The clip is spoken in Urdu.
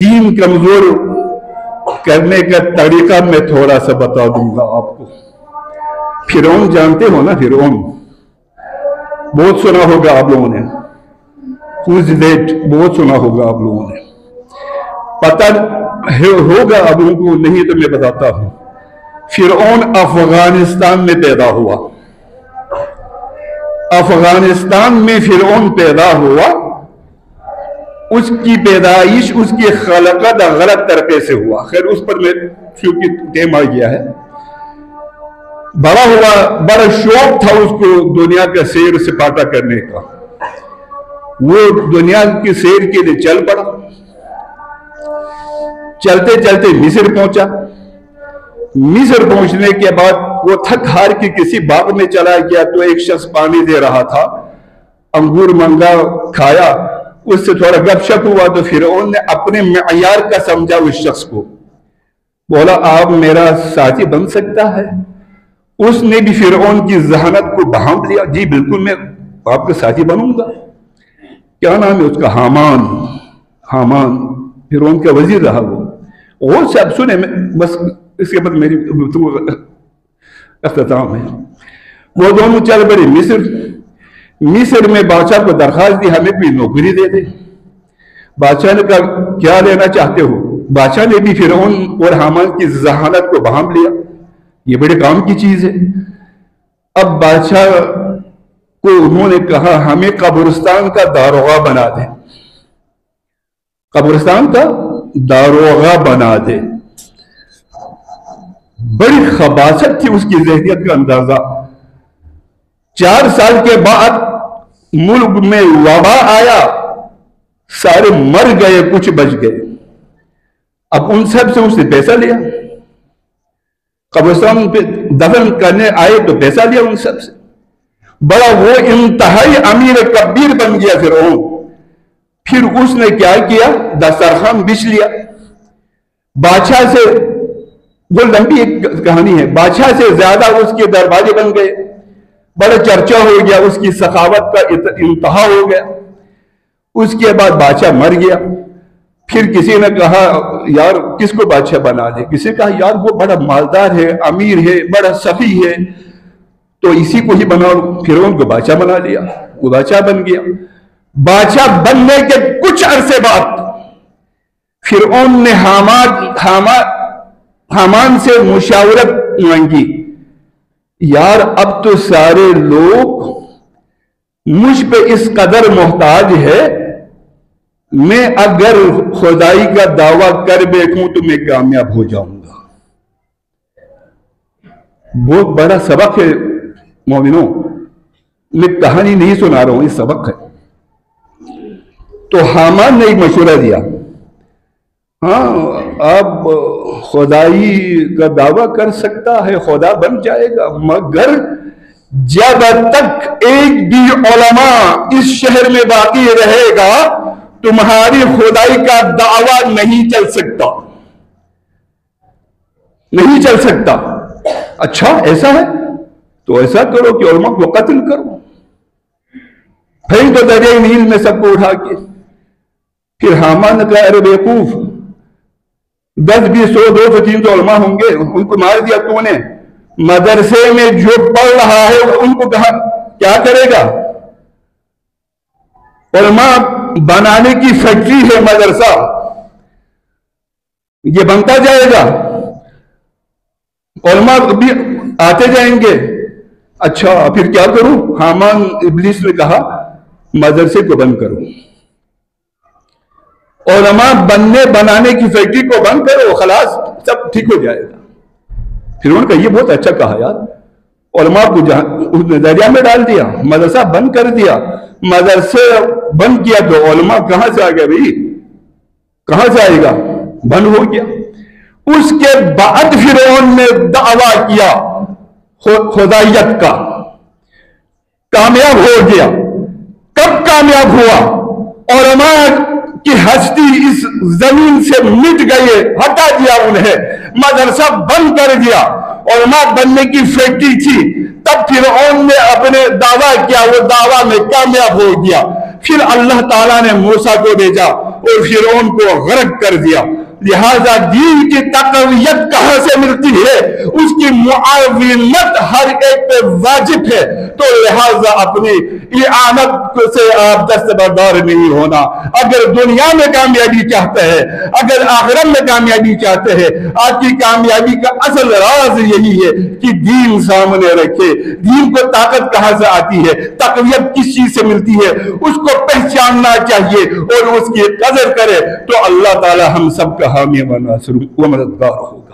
دین کمزور کرنے کا طریقہ میں تھوڑا سا بتا دوں گا آپ کو۔ فرعون جانتے ہو نا، فرعون بہت سنا ہوگا آپ لوگوں نے، Who's that بہت سنا ہوگا آپ لوگوں نے، پتہ ہوگا آپ لوگوں کو، نہیں تو میں بتاتا ہوں۔ فرعون افغانستان میں پیدا ہوا، افغانستان میں فرعون پیدا ہوا۔ اس کی پیدائش، اس کی خلقت غلط طریقے سے ہوا، خیر اس پر میں کیونکہ ٹائم آ گیا ہے۔ بڑا ہوا، بڑا شوق تھا اس کو دنیا کا سیر سپاٹا کرنے کا، وہ دنیا کی سیر کے لیے چل پڑا۔ چلتے چلتے مصر پہنچا۔ مصر پہنچنے کے بعد وہ تھک ہار کے کسی باغ میں چلا گیا تو ایک شخص پانی دے رہا تھا، انگور منگا، کھایا، اس سے تھوڑا گپ شپ ہوا تو فرعون نے اپنے معیار کا سمجھا اس شخص کو، بولا آپ میرا ساتھی بن سکتا ہے؟ اس نے بھی فرعون کی ذہانت کو بھانپ لیا، جی بالکل میں آپ کا ساتھی بنوں گا۔ کیا نام ہے اس کا؟ حامان۔ حامان فرعون کا وزیر رہا وہ سب سنے، بس اس کے بعد میری اختتام ہے۔ وہ دونوں چل پڑے مصر۔ مصر میں بادشاہ کو درخواست دی ہمیں بھی نوکری دے دے۔ بادشاہ نے کہا کیا لینا چاہتے ہو؟ بادشاہ نے بھی فرعون اور حامان کی ذہانت کو بھانپ لیا، یہ بڑے کام کی چیز ہے۔ اب بادشاہ کو انہوں نے کہا ہمیں قبرستان کا داروغہ بنا دے، قبرستان کا داروغہ بنا دے۔ بڑی خباثت تھی اس کی ذہنیت کا اندازہ۔ 4 سال کے بعد ملک میں وبا آیا، سارے مر گئے، کچھ بچ گئے۔ اب ان سب سے اس نے پیسہ لیا، قبرستان پہ دفن کرنے آئے تو پیسہ لیا ان سب سے۔ بڑا وہ انتہائی امیر کبیر بن گیا فرعون۔ پھر اس نے کیا کیا؟ دسترخوان بچھ لیا۔ بادشاہ سے، وہ لمبی ایک کہانی ہے، بادشاہ سے زیادہ اس کے دروازے بن گئے، بڑا چرچا ہو گیا، اس کی سخاوت کا انتہا ہو گیا۔ اس کے بعد بادشاہ مر گیا۔ پھر کسی نے کہا یار کس کو بادشاہ بنا دے؟ کسی نے کہا یار وہ بڑا مالدار ہے، امیر ہے، بڑا سخی ہے، تو اسی کو ہی بنا لو۔ فرعون کو بادشاہ بنا لیا، وہ بادشاہ بن گیا۔ بادشاہ بننے کے کچھ عرصے بعد فرعون نے حامان سے مشاورت مانگی، یار اب تو سارے لوگ مجھ پہ اس قدر محتاج ہے، میں اگر خدائی کا دعویٰ کر بیٹھوں تو میں کامیاب ہو جاؤں گا۔ بہت بڑا سبق ہے مومنوں، میں کہانی نہیں سنا رہا ہوں، یہ سبق ہے۔ تو حامان نے ایک مشورہ دیا، ہاں اب خدائی کا دعویٰ کر سکتا ہے، خدا بن جائے گا، مگر جب تک ایک بھی علماء اس شہر میں باقی رہے گا تمہاری خدائی کا دعویٰ نہیں چل سکتا، نہیں چل سکتا۔ اچھا ایسا ہے تو ایسا کرو کہ علماء کو قتل کرو، پھینک دو دریائے نیل میں سب کو اٹھا کے۔ پھر حامان نے کہا ارے بیوقوف، 10 20 100 200 300 علماء ہوں گے، ان کو مار دیا تو نے، مدرسے میں جو پڑھ رہا ہے ان کو کہا کیا کرے گا؟ علماء بنانے کی فیکٹری ہے مدرسہ، یہ بنتا جائے گا، علماء بھی آتے جائیں گے۔ اچھا پھر کیا کروں؟ حامان ابلیس نے کہا مدرسے کو بند کرو، علماء بنانے کی فیکٹری کو بند کرو، خلاص سب ٹھیک ہو جائے گا۔ پھر انہوں نے کہا یہ بہت اچھا کہا یار، علماء کو دریا میں ڈال دیا، مدرسہ بند کر دیا، مدرسے بند کیا تو علماء کہاں سے آ گئے بھائی؟ کہاں سے آئے گا؟ بند ہو گیا۔ اس کے بعد فرعون نے دعویٰ کیا خدائیت کا، کامیاب ہو گیا۔ کب کامیاب ہوا؟ علماء کی ہستی اس زمین سے مٹ گئے، ہٹا دیا انہیں، مدرسہ بند کر دیا، علماء بننے کی فیکٹری تھی، تب فرعون نے اپنے دعویٰ کیا، وہ دعویٰ میں کامیاب ہو گیا۔ پھر اللہ تعالیٰ نے موسیٰ کو بھیجا اور فرعون کو غرق کر دیا۔ لہذا دین کی تقویت کہاں سے ملتی ہے؟ اس کی معاونت ہر ایک پہ واجب ہے، تو لہذا اپنی اعانت سے آپ دستبردار نہیں ہونا۔ اگر دنیا میں کامیابی چاہتے ہیں، اگر آخرت میں کامیابی چاہتے ہیں، آپ کی کامیابی کا اصل راز یہی ہے کہ دین سامنے رکھے۔ دین کو طاقت کہاں سے آتی ہے، تقویت کس چیز سے ملتی ہے، اس کو پہچاننا چاہیے اور اس کی قدر کرے، تو اللہ تعالی ہم سب کا حامی و ناصر و مددگار ہو۔